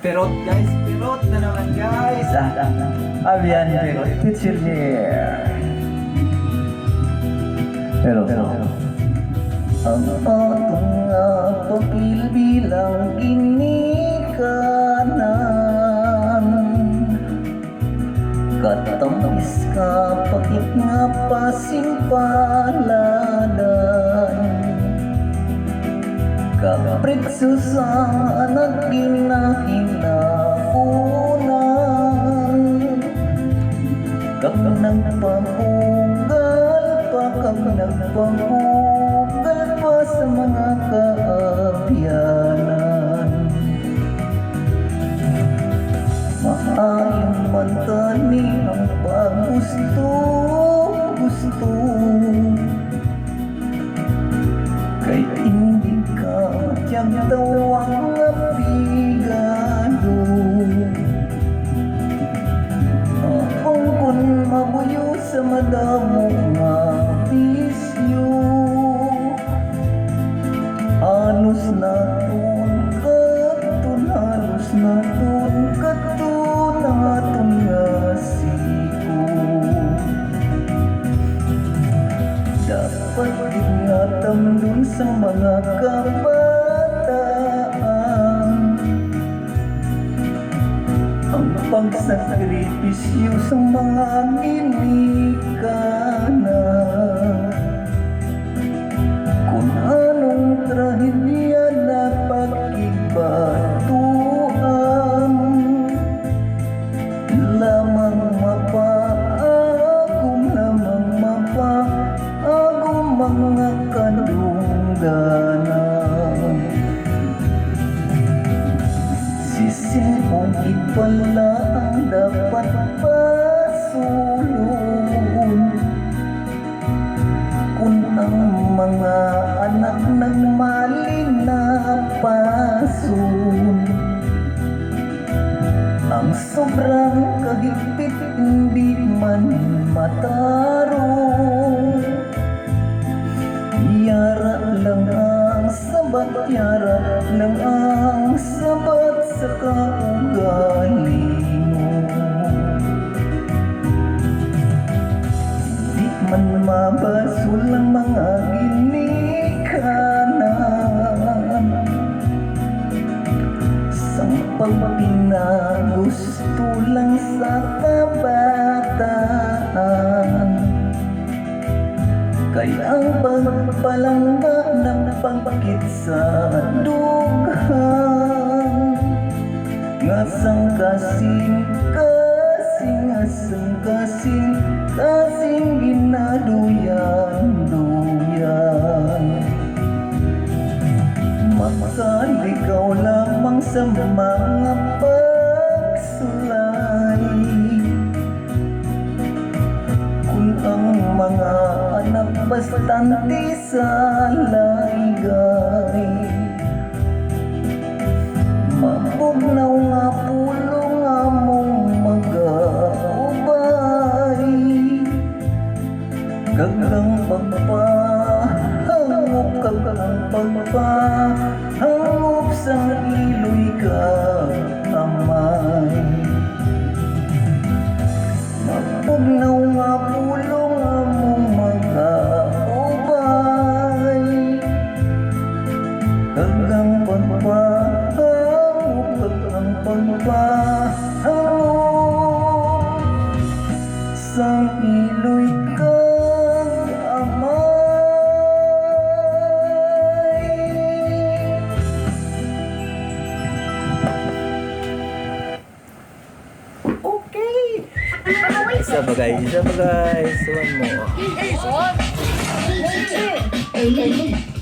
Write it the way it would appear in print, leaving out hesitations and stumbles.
Perot guys, perot na naman guys. Avian pero Pitchilier. Pero ang atong papil bilang ginikanan, katamis ka pakit nga pasimpaladan, kapritso sa anak ginahinapunan, kag nagpapugal pa, kag nagpapugal pa sa mga kaabyanan. Maayong man tani ang paggusto kay hindi ka tiyang tawang apigado. Akong kun mabuyo sa madamo nga bisyo, halos na katun ang aton nga siko. Dapat ingatan dun sa mga kabataan ang pagsakripisyo sa mga ginikanan. Kung anong trahedya na pagkibatuan, lamang mapaagum mga kadungganan. Sisinong ipala ang dapat pasulong kung ang mga anak ng malinapasun. Ang sobrang kahigpit hindi man matarong, yara lang ang sabat, yara lang ang sabat sa kaugali mo. Di man mabasol ang mga ginikanan, sang pagpinagusto lang sa kabataan. Kaya ang pagpalangga ng pagkit sa dughan, nga sang kasing ginaduyan. Makaligaw lamang sa mga pagsulay, kung ang mga anak bastante sa laygay. Mabugnaw nga pulong among mag-aubay, gagang pagpahangop sa iloy ka amay. Mabugnaw nga pulong among mag-aubay, gagang pagpahangop sa iloy ka Isa ba guys? One more. Alien.